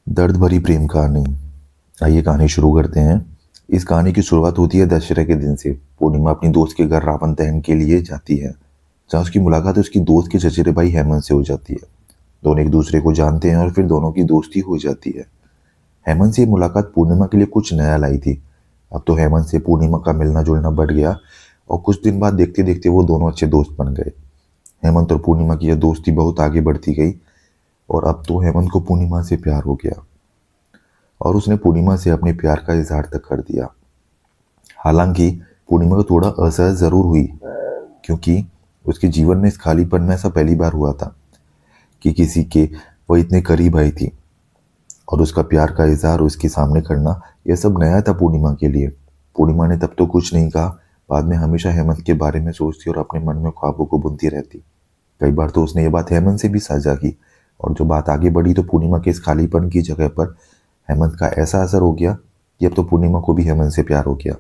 दर्द भरी प्रेम कहानी। आइए कहानी शुरू करते हैं। इस कहानी की शुरुआत होती है दशहरे के दिन से। पूर्णिमा अपनी दोस्त के घर रावण दहन के लिए जाती है, जहाँ उसकी मुलाकात उसकी दोस्त के चचेरे भाई हेमंत से हो जाती है। दोनों एक दूसरे को जानते हैं और फिर दोनों की दोस्ती हो जाती है। हेमंत से ये मुलाकात पूर्णिमा के लिए कुछ नया लाई थी। अब तो हेमंत से पूर्णिमा का मिलना जुलना बढ़ गया और कुछ दिन बाद देखते देखते वो दोनों अच्छे दोस्त बन गए। हेमंत और पूर्णिमा की यह दोस्ती बहुत आगे बढ़ती गई और अब तो हेमंत को पूर्णिमा से प्यार हो गया और उसने पूर्णिमा से अपने प्यार का इजहार तक कर दिया। हालांकि पूर्णिमा को थोड़ा असहज जरूर हुई, क्योंकि उसके जीवन में इस खालीपन में ऐसा पहली बार हुआ था कि किसी के वो इतने करीब आई थी और उसका प्यार का इजहार उसके सामने करना, यह सब नया था पूर्णिमा के लिए। पूर्णिमा ने तब तो कुछ नहीं कहा। बाद में हमेशा हेमंत के बारे में सोचती और अपने मन में ख्वाबों को बुनती रहती। कई बार तो उसने ये बात हेमंत से भी साझा की और जो बात आगे बढ़ी तो पूर्णिमा के इस खालीपन की जगह पर हेमंत का ऐसा असर हो गया कि अब तो पूर्णिमा को भी हेमंत से प्यार हो गया।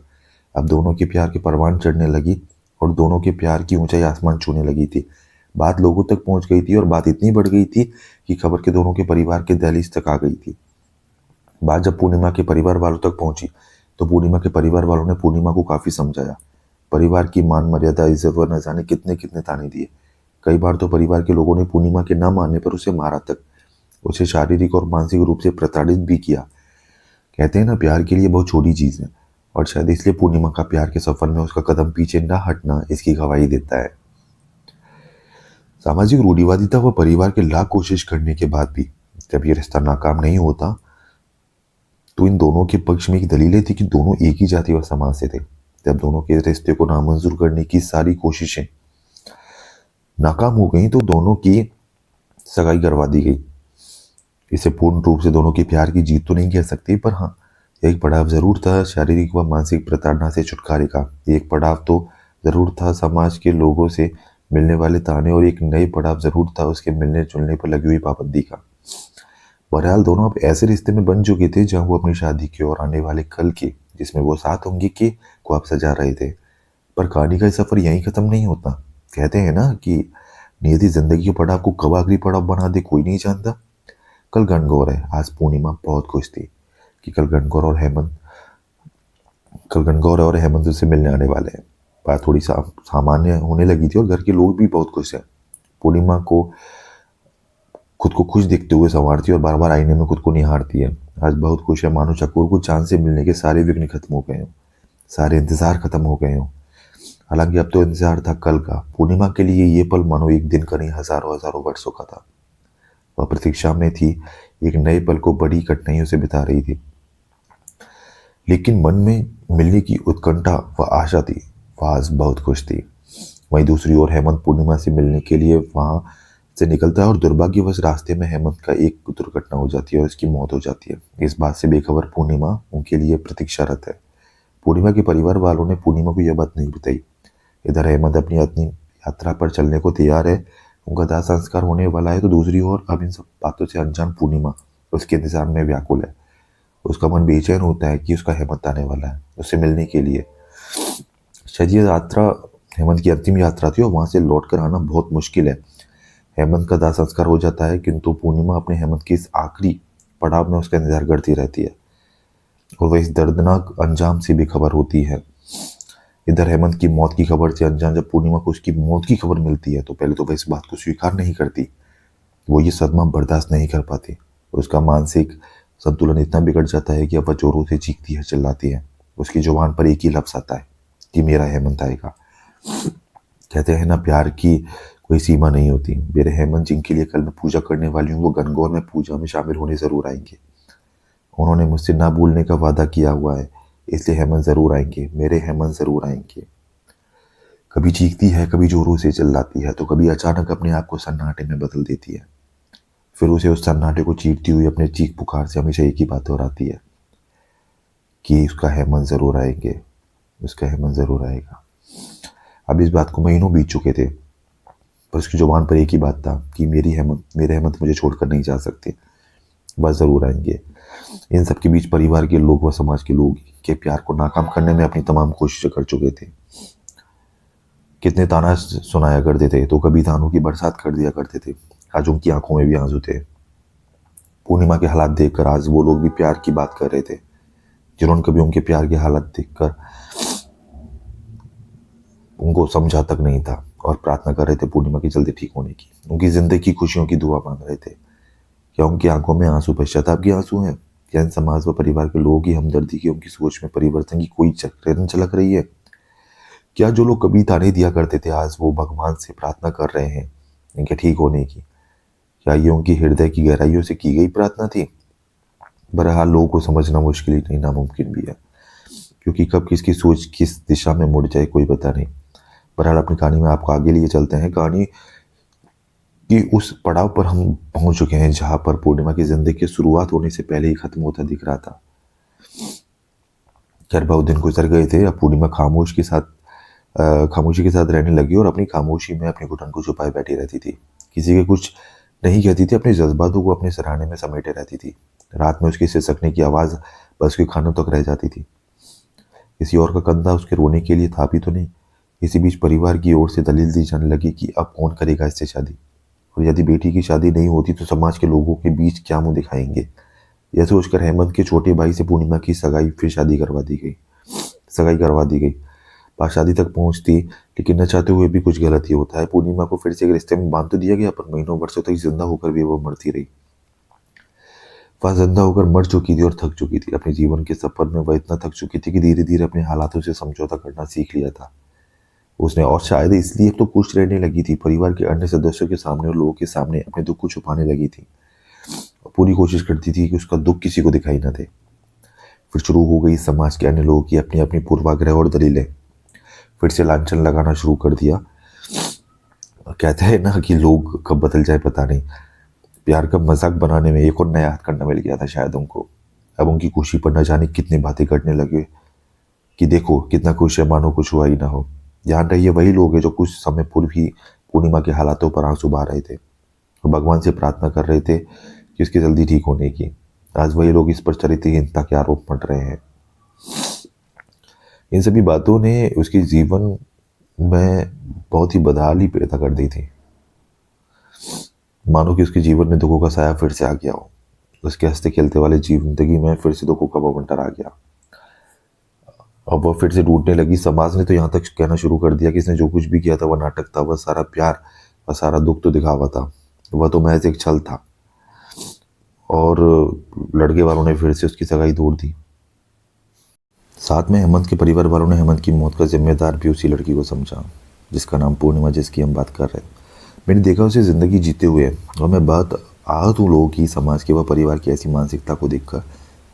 अब दोनों के प्यार की परवान चढ़ने लगी और दोनों के प्यार की ऊंचाई आसमान छूने लगी थी। बात लोगों तक पहुंच गई थी और बात इतनी बढ़ गई थी कि खबर के दोनों के परिवार के दहलीज तक आ गई थी। बात जब पूर्णिमा के परिवार वालों तक पहुंची तो पूर्णिमा के परिवार वालों ने पूर्णिमा को काफी समझाया। परिवार की मान मर्यादा इज्जत व न जाने कितने कितने ताने दिए। कई बार तो परिवार के लोगों ने पूर्णिमा के न मानने पर उसे मारा तक, उसे शारीरिक और मानसिक रूप से प्रताड़ित भी किया। कहते हैं ना, प्यार के लिए बहुत छोटी चीज है और शायद इसलिए पूर्णिमा का प्यार के सफर में उसका कदम पीछे न हटना इसकी गवाही देता है। सामाजिक रूढ़िवादिता व परिवार के लाख कोशिश करने के बाद भी जब ये रिश्ता नाकाम नहीं होता तो इन दोनों के पक्ष में एक दलीलें थी कि दोनों एक ही जाति और समाज से थे। जब दोनों के रिश्ते को नामंजूर करने की सारी कोशिशें नाकाम हो गई तो दोनों की सगाई करवा दी गई। इसे पूर्ण रूप से दोनों के प्यार की जीत तो नहीं कह सकती, पर हाँ, एक पड़ाव जरूर था शारीरिक व मानसिक प्रताड़ना से छुटकारे का। एक पड़ाव तो जरूर था समाज के लोगों से मिलने वाले ताने और एक नए पड़ाव जरूर था उसके मिलने जुलने पर लगी हुई पाबंदी का। बहरहाल दोनों अब ऐसे रिश्ते में बन चुके थे जहां वो अपनी शादी की और आने वाले कल के जिसमें वो साथ होंगे के को अब सजा रहे थे। पर कहानी का सफर यहीं खत्म नहीं होता। कहते हैं ना कि नियति जिंदगी के पड़ाव को कब आखिरी पड़ाव बना दे कोई नहीं जानता। कल गणगौर है। आज पूर्णिमा बहुत खुश थी कि कल गणगौर और हेमंत से मिलने आने वाले हैं। बात थोड़ी सामान्य होने लगी थी और घर के लोग भी बहुत खुश हैं। पूर्णिमा को खुद को खुश दिखते हुए संवारती और बार बार आईने में खुद को निहारती है। आज बहुत खुश है, मानो चकोर को चांद से मिलने के सारे विघ्न खत्म हो गए हों, सारे इंतजार खत्म हो गए हों। हालांकि अब तो इंतजार था कल का। पूर्णिमा के लिए ये पल मानो एक दिन का नहीं, हजारों हजारों वर्षों का था। वह प्रतीक्षा में थी, एक नए पल को बड़ी कठिनाइयों से बिता रही थी, लेकिन मन में मिलने की उत्कंठा व आशा थी। वह आज बहुत खुश थी। वहीं दूसरी ओर हेमंत पूर्णिमा से मिलने के लिए वहां से निकलता है और दुर्भाग्यवश रास्ते में हेमंत का एक दुर्घटना हो जाती है और उसकी मौत हो जाती है। इस बात से बेखबर पूर्णिमा उनके लिए प्रतीक्षारत है। पूर्णिमा के परिवार वालों ने पूर्णिमा को यह बात नहीं बताई। इधर हेमंत अपनी यात्रा पर चलने को तैयार है, उनका दाह संस्कार होने वाला है, तो दूसरी ओर अब इन सब बातों से अनजान पूर्णिमा उसके इंतजार में व्याकुल है। उसका मन बेचैन होता है कि उसका हेमंत आने वाला है उससे मिलने के लिए। शायद ये यात्रा हेमंत की अंतिम यात्रा थी और वहां से लौट कर आना बहुत मुश्किल है। हेमंत का दाह संस्कार हो जाता है, किंतु पूर्णिमा अपने हेमंत की इस आखिरी पड़ाव में उसका इंतजार करती रहती है और वह इस दर्दनाक अंजाम से बेखबर होती है। इधर हेमंत की मौत की खबर से अनजान जब पूर्णिमा को उसकी मौत की खबर मिलती है तो पहले तो वह इस बात को स्वीकार नहीं करती। वो ये सदमा बर्दाश्त नहीं कर पाती और उसका मानसिक संतुलन इतना बिगड़ जाता है कि अब वह जोरों से चीखती है, चिल्लाती है। उसकी जुबान पर एक ही लफ्ज आता है कि मेरा हेमंत आएगा। कहते हैं ना, प्यार की कोई सीमा नहीं होती। मेरे हेमंत जिनके लिए कल मैं पूजा करने वाली हूँ वो गणगौर में पूजा में शामिल होने जरूर आएंगे। उन्होंने मुझसे ना भूलने का वादा किया हुआ है, इसलिए हेमंत जरूर आएंगे, मेरे हेमंत जरूर आएंगे। कभी चीखती है, कभी जोरों से चिल्लाती है, तो कभी अचानक अपने आप को सन्नाटे में बदल देती है। फिर उसे उस सन्नाटे को चीरती हुई अपने चीख पुकार से हमेशा एक ही बात दोहराती है कि उसका हेमंत जरूर आएंगे, उसका हेमंत जरूर आएगा। अब इस बात को महीनों बीत चुके थे, पर उसकी जुबान पर एक ही बात था कि मेरे हेमंत मुझे छोड़कर नहीं जा सकते, बस जरूर आएंगे। इन सब के बीच परिवार के लोग व समाज के लोग के प्यार को नाकाम करने में अपनी तमाम कोशिशें कर चुके थे। कितने ताना सुनाया करते थे, तो कभी तानों की बरसात कर दिया करते थे। आज उनकी आंखों में भी आंसू थे। पूर्णिमा के हालात देखकर आज वो लोग भी प्यार की बात कर रहे थे, जिन्होंने कभी उनके प्यार के हालात देखकर उनको समझा तक नहीं था, और प्रार्थना कर रहे थे पूर्णिमा की जल्दी ठीक होने की, उनकी जिंदगी की खुशियों की दुआ मांग रहे थे। क्या उनकी आंखों में आंसू पश्चाताप के आंसू हैं? क्या इन समाज व परिवार के लोगों की हमदर्दी की, उनकी सोच में परिवर्तन की कोई किरण झलक रही है? क्या जो लोग कभी ताने दिया करते थे आज वो भगवान से प्रार्थना कर रहे हैं इनके ठीक होने की? क्या ये उनकी हृदय की गहराइयों से की गई प्रार्थना थी? बहरहाल लोगों को समझना मुश्किल ही नहीं, नामुमकिन भी है, क्योंकि कब किसकी सोच किस दिशा में मुड़ जाए कोई पता नहीं। बहरहाल अपनी कहानी में आपको आगे लिए चलते हैं। कहानी कि उस पड़ाव पर हम पहुंच चुके हैं जहां पर पूर्णिमा की जिंदगी की शुरुआत होने से पहले ही खत्म होता दिख रहा था। खैर बहुत दिन गुजर गए थे। अब पूर्णिमा खामोशी के साथ रहने लगी और अपनी खामोशी में अपनी घुटन को छुपाए बैठी रहती थी। किसी के कुछ नहीं कहती थी, अपने जज्बातों को अपने सराहने में समेटे रहती थी। रात में उसकी सिसकने की आवाज़ बस के खानों तक रह जाती थी। किसी और का कंधा उसके रोने के लिए था भी तो नहीं। इसी बीच परिवार की ओर से दलील दी जाने लगी कि अब कौन करेगा इससे शादी, और यदि बेटी की शादी नहीं होती तो समाज के लोगों के बीच क्या मुंह दिखाएंगे। यह सोचकर हेमंत के छोटे भाई से पूर्णिमा की सगाई करवा दी गई। बात शादी तक पहुंचती, लेकिन न चाहते हुए भी कुछ गलत ही होता है। पूर्णिमा को फिर से एक रिश्ते में बांध तो दिया गया, पर महीनों वर्षों तक जिंदा होकर भी वो मरती रही। वह जिंदा होकर मर चुकी थी और थक चुकी थी। अपने जीवन के सफर में वह इतना थक चुकी थी कि धीरे धीरे अपने हालातों से समझौता करना सीख लिया था उसने, और शायद इसलिए तो खुश रहने लगी थी। परिवार के अन्य सदस्यों के सामने और लोगों के सामने अपने दुख को छुपाने लगी थी, और पूरी कोशिश करती थी कि उसका दुख किसी को दिखाई न दे। फिर शुरू हो गई समाज के अन्य लोगों की अपनी अपनी पूर्वाग्रह और दलीलें। फिर से लांछन लगाना शुरू कर दिया। कहते हैं ना कि लोग कब बदल जाए पता नहीं। प्यार का मजाक बनाने में एक और नया हथकंडा मिल गया था शायद उनको। अब उनकी खुशी पर न जाने कितनी बातें करने लगे कि देखो कितना खुश है, मानो कुछ हुआ ही ना हो। ध्यान रहिए वही लोग हैं जो कुछ समय पूर्व ही पूर्णिमा के हालातों पर आंसू बहा रहे थे और भगवान से प्रार्थना कर रहे थे कि उसकी जल्दी ठीक होने की। आज वही लोग इस पर चरित्रहीनता के आरोप मढ़ रहे हैं। इन सभी बातों ने उसके जीवन में बहुत ही बदहाली पैदा कर दी थी। मानो कि उसके जीवन में दुखों का साया फिर से आ गया हो। उसके हंसते खेलते वाले जिंदगी में फिर से दुखों का बवंडर आ गया। अब वह फिर से टूटने लगी। समाज ने तो यहाँ तक कहना शुरू कर दिया कि इसने जो कुछ भी किया था वह नाटक था, वह सारा प्यार, वह सारा दुख तो दिखावा था, वह तो महज एक छल था। और लड़के वालों ने फिर से उसकी सगाई तोड़ दी। साथ में हेमंत के परिवार वालों ने हेमंत की मौत का जिम्मेदार भी उसी लड़की को समझा, जिसका नाम पूर्णिमा, जिसकी हम बात कर रहे हैं। मैंने देखा उसे ज़िंदगी जीते हुए, और मैं बहुत आहत हूँ लोगों की, समाज के व परिवार की ऐसी मानसिकता को देखकर।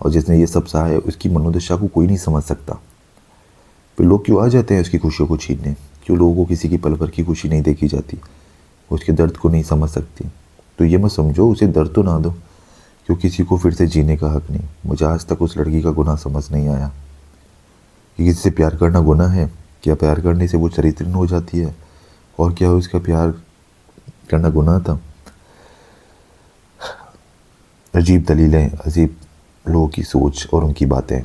और जिसने ये सब सहा है उसकी मनोदशा को कोई नहीं समझ सकता। फिर लोग क्यों आ जाते हैं उसकी खुशियों को छीनने? क्यों लोगों को किसी की पल भर की खुशी नहीं देखी जाती, उसके दर्द को नहीं समझ सकती? तो ये मत समझो उसे दर्द तो ना दो, क्यों किसी को फिर से जीने का हक नहीं। मुझे आज तक उस लड़की का गुनाह समझ नहीं आया कि किसी से प्यार करना गुनाह है। क्या प्यार करने से वो चरित्रहीन हो जाती है? और क्या उसका प्यार करना गुनाह था? अजीब दलीलें, अजीब लोगों की सोच और उनकी बातें।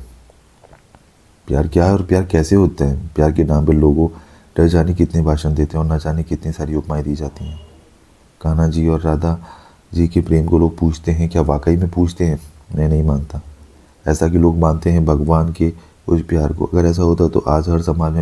प्यार क्या है और प्यार कैसे होते हैं? प्यार के नाम पर लोगों डर जाने कितने भाषण देते हैं और न जाने कितनी सारी उपमाएं दी जाती हैं। कान्हा जी और राधा जी के प्रेम को लोग पूछते हैं, क्या वाकई में पूछते हैं? मैं नहीं मानता ऐसा कि लोग मानते हैं भगवान के उस प्यार को। अगर ऐसा होता तो आज हर समाज में